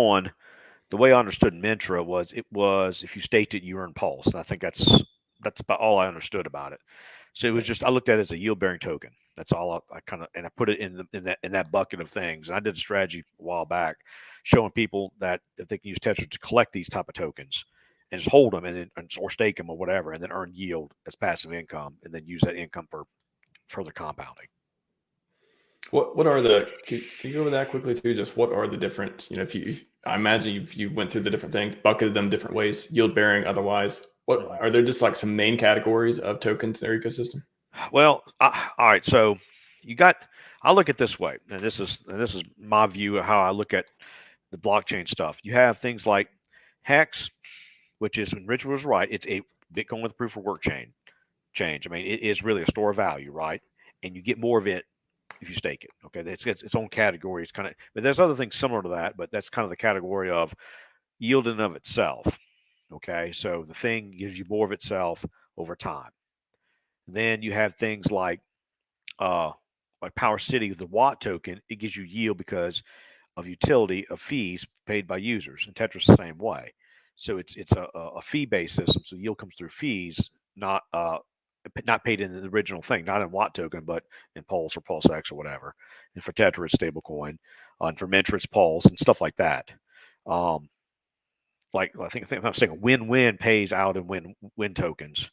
on, the way I understood Mintra was if you staked it, you earn Pulse. And I think that's about all I understood about it. So it was just, I looked at it as a yield bearing token. That's all I kind of, and I put it in that bucket of things. And I did a strategy a while back showing people that if they can use Tetra to collect these type of tokens and just hold them or stake them or whatever, and then earn yield as passive income, and then use that income for further compounding. What are the, can you go over that quickly too? Just what are the different, I imagine you went through the different things, bucketed them different ways, yield bearing, otherwise. What are there, just like some main categories of tokens in their ecosystem? Well, all right. So I look at it this way, and this is my view of how I look at the blockchain stuff. You have things like Hex, which is, when Richard was right, it's a Bitcoin with proof of work change. I mean, it is really a store of value, right? And you get more of it if you stake it. Okay, it's its own category. It's kind of, but there's other things similar to that, but that's kind of the category of yield in of itself. Okay, so the thing gives you more of itself over time. Then you have things like Power City, the Watt token. It gives you yield because of utility of fees paid by users, and Tetra's the same way. So it's a fee based system. So yield comes through fees, not paid in the original thing, not in Watt token, but in Pulse or PulseX or whatever. And for Tetra, it's stablecoin. And for Mintra, it's Pulse and stuff like that. Like I think I'm saying, win-win pays out in win tokens,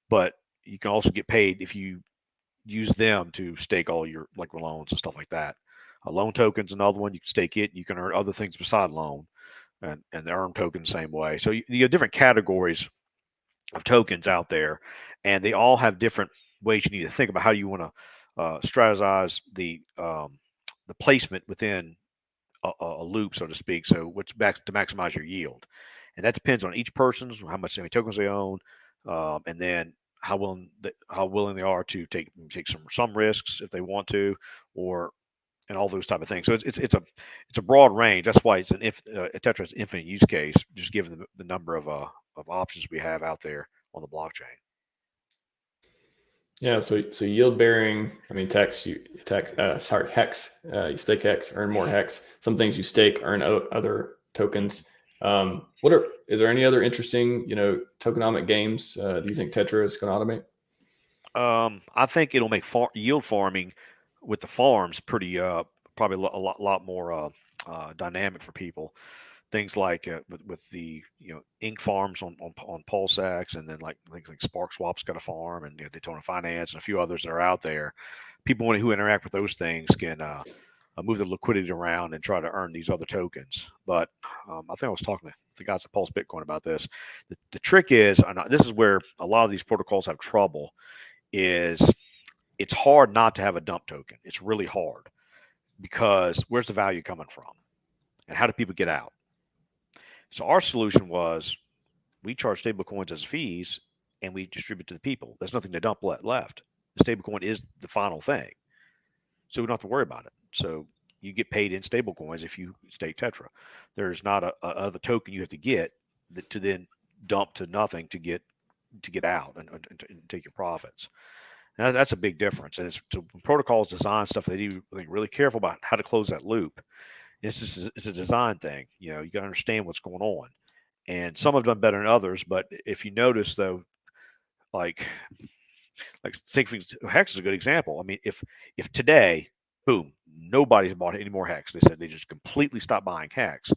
but you can also get paid if you use them to stake all your like loans and stuff like that. A loan token's another one. You can stake it. You can earn other things beside loan, and the earn token the same way. So you have different categories of tokens out there, and they all have different ways you need to think about how you want to strategize the placement within a loop, so to speak. So what's back to maximize your yield, and that depends on each person's how many tokens they own, and then how willing they are to take some risks if they want to, or and all those type of things. So it's a broad range. That's why it's Tetra's infinite use case, just given the number of options we have out there on the blockchain. Yeah, so yield bearing. I mean, hex. You stake hex, earn more hex. Some things you stake, earn other tokens. Is there any other interesting, tokenomic games? Do you think Tetra is going to automate? I think it'll make yield farming with the farms pretty probably a lot more dynamic for people. Things like with the ink farms on PulseX, and then like things like Spark Swap's got a farm, and Daytona Finance and a few others that are out there. People who interact with those things can move the liquidity around and try to earn these other tokens. But I think I was talking to the guys at Pulse Bitcoin about this. The trick is, and this is where a lot of these protocols have trouble, is it's hard not to have a dump token. It's really hard because where's the value coming from? And how do people get out? So our solution was we charge stablecoins as fees and we distribute to the people. There's nothing to dump left. The stablecoin is the final thing. So we don't have to worry about it. So you get paid in stablecoins if you stake Tetra. There's not a other token you have to get to then dump to nothing to get out and take your profits. And that's a big difference. And so when protocols design stuff, they need to think really careful about how to close that loop. It's a design thing. You got to understand what's going on. And some have done better than others. But if you notice, though, like Hex is a good example. I mean, if today, boom, nobody's bought any more Hex. They said they just completely stopped buying Hex,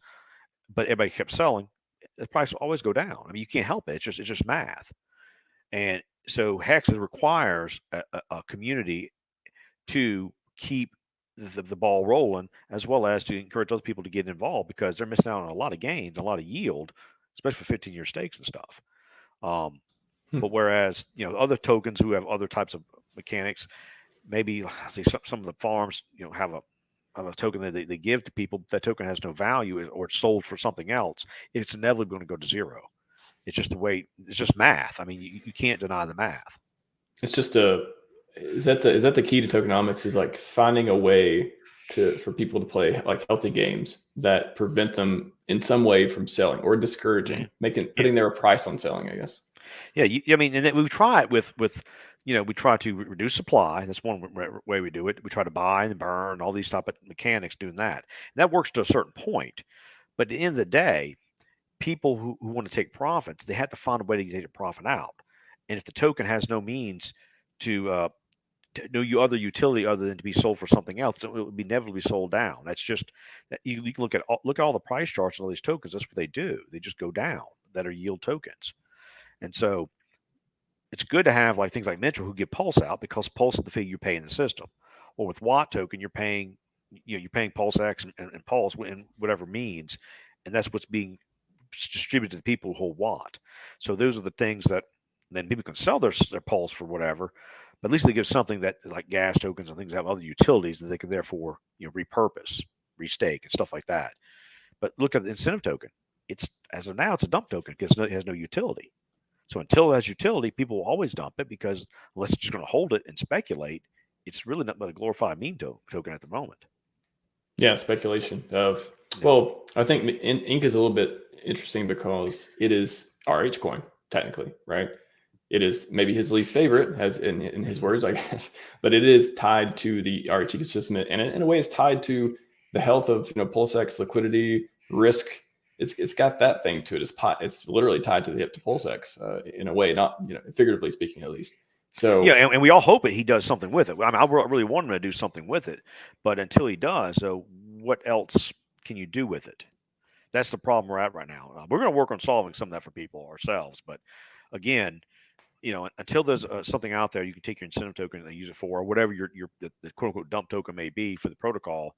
but everybody kept selling. The price will always go down. I mean, you can't help it. It's just math. And so Hex requires a community to keep the ball rolling, as well as to encourage other people to get involved, because they're missing out on a lot of gains, a lot of yield, especially for 15-year stakes and stuff. But whereas other tokens who have other types of mechanics, maybe say some of the farms have a token that they give to people. That token has no value, or it's sold for something else. It's inevitably going to go to zero. It's just the way. It's just math. I mean, you can't deny the math. It's just is that the key to tokenomics, is like finding a way for people to play like healthy games that prevent them in some way from selling, or discouraging, putting their price on selling, I guess. Yeah, I mean, and then we try it with we try to reduce supply. That's one way we do it. We try to buy and burn, all these type of mechanics doing that. And that works to a certain point. But at the end of the day, people who want to take profits, they have to find a way to take a profit out. And if the token has no means to no other utility other than to be sold for something else, it will be inevitably sold down. That's just that you can look at all the price charts on all these tokens. That's what they do. They just go down that are yield tokens. And so it's good to have like things like Neutral who give Pulse out because Pulse is the fee you pay in the system. Or with Watt token, you're paying you're paying PulseX and Pulse in whatever means, and that's what's being distributed to the people who hold Watt. So those are the things that then people can sell their Pulse for whatever, but at least they give something that like gas tokens and things that have other utilities that they can therefore repurpose, restake, and stuff like that. But look at the incentive token. It's as of now, it's a dump token because it has no utility. So until it has utility, people will always dump it because unless it's just going to hold it and speculate, it's really not but a glorified meme token at the moment. Yeah, speculation of. Well, I think Ink is a little bit interesting because it is RH coin technically, right? It is maybe his least favorite, as in his words, I guess, but it is tied to the RH ecosystem, and in a way, it's tied to the health of PulseX liquidity risk. It's got that thing to it. It's literally tied to the hip to PulseX in a way, not figuratively speaking, at least. So yeah, and we all hope that he does something with it. I mean, I really want him to do something with it, but until he does, so what else can you do with it? That's the problem we're at right now. We're going to work on solving some of that for people ourselves, but again, until there's something out there you can take your incentive token and use it for, or whatever the quote unquote dump token may be for the protocol.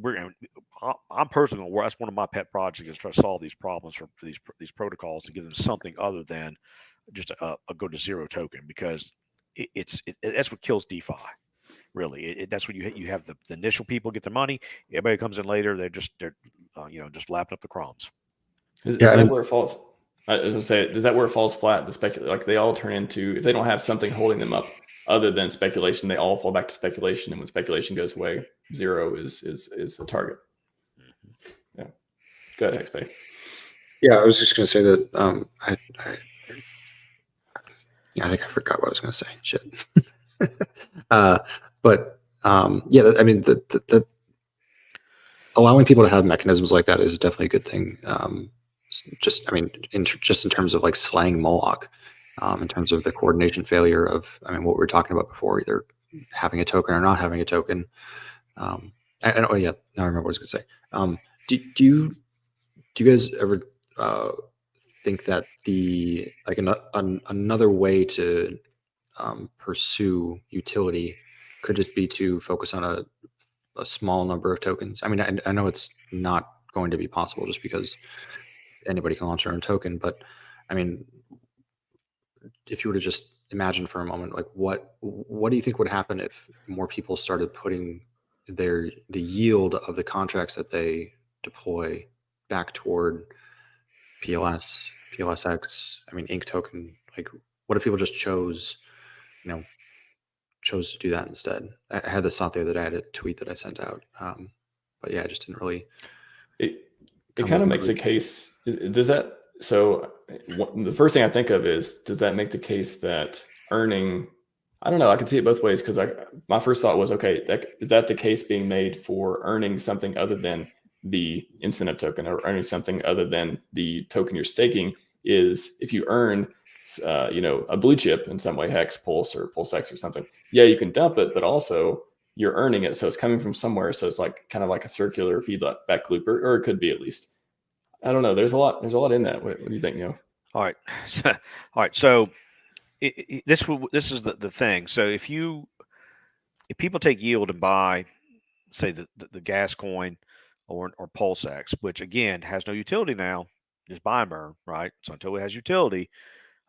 I'm personally going to work. That's one of my pet projects is try to solve these problems for these protocols to give them something other than just a go to zero token because that's what kills DeFi. Really, that's when you have the initial people get the money. Everybody comes in later. They're just lapping up the crumbs. Is that where it falls? I was gonna say, is that where it falls flat? Like they all turn into, if they don't have something holding them up other than speculation, they all fall back to speculation. And when speculation goes away, zero is a target. Yeah. Go ahead, hexpay. Yeah, I was just gonna say that I think I forgot what I was gonna say. Shit. But yeah, I mean the allowing people to have mechanisms like that is definitely a good thing. Just in terms of like slaying Moloch, in terms of the coordination failure of what we were talking about before, either having a token or not having a token. Now I remember what I was gonna say. Do you guys ever think that another way to pursue utility could just be to focus on a small number of tokens? I mean, I know it's not going to be possible just because anybody can launch their own token, but I mean, if you were to just imagine for a moment, like what do you think would happen if more people started putting the yield of the contracts that they deploy back toward PLS, PLSX, Ink token? Like, what if people just chose to do that instead? I had this thought the other day. I had a tweet that I sent out, but yeah, I just didn't really. It kind of makes a case. Does that? So the first thing I think of is, does that make the case that earning? I don't know. I can see it both ways because my first thought was, okay, is that the case being made for earning something other than the incentive token or earning something other than the token you're staking? Is if you earn a blue chip in some way, Hex, Pulse, or PulseX or something, yeah, you can dump it, but also you're earning it. So it's coming from somewhere. So it's like kind of like a circular feedback loop, or it could be at least. I don't know. There's a lot in that. What do you think, All right. All right. So this is the thing. So if people take yield and buy, say the gas coin or PulseX, which again has no utility now, just buy and burn, right? So until it has utility,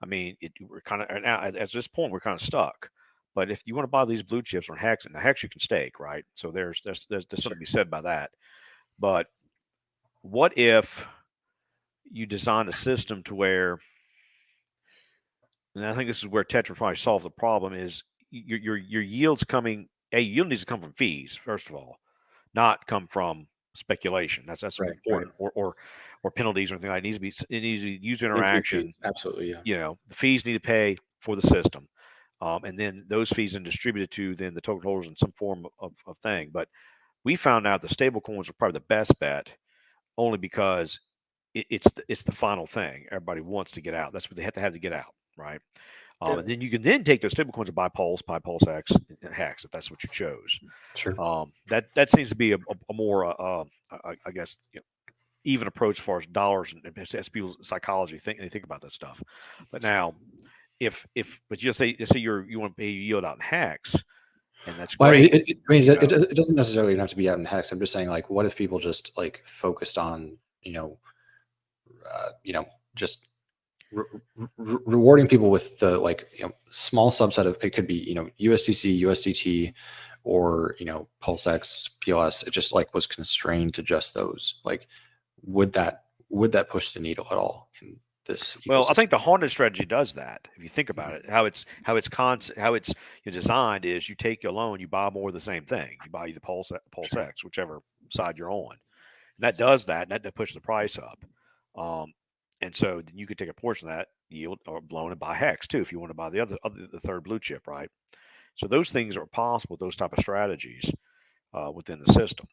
we're kind of now at this point we're kind of stuck. But if you want to buy these blue chips or Hex, and the Hex you can stake, right? So there's something to be said by that. But what if you design a system to where, and I think this is where Tetra probably solves the problem, is your yields coming. Yield needs to come from fees first of all, not come from speculation. That's right, important, right. Or penalties or anything like that. It needs to be user interaction. Absolutely, yeah. The fees need to pay for the system, and then those fees are distributed to then the token holders in some form of thing. But we found out the stable coins are probably the best bet only because it's the final thing. Everybody wants to get out. That's what they have to get out, right? And then you can then take those stablecoins and buy PulseX, and Hex if that's what you chose. Sure. That seems to be a more, I guess, even approach as far as dollars and as people's psychology think about that stuff. But now, but you say you want to pay yield out in Hex, and that's great. It doesn't necessarily have to be out in Hex. I'm just saying, like, what if people just like focused on just rewarding people with the small subset of, it could be USDC, USDT, or PulseX, PLS. It just was constrained to just those. Would that push the needle at all in this ecosystem? Well, I think the harness strategy does that. If you think about it, how it's designed is you take your loan, you buy more of the same thing. You buy the PulseX, whichever side you're on, and that does that, and that pushes the price up. And so then you could take a portion of that yield or loan and buy Hex too if you want to buy the third blue chip, right? So those things are possible with those type of strategies within the system.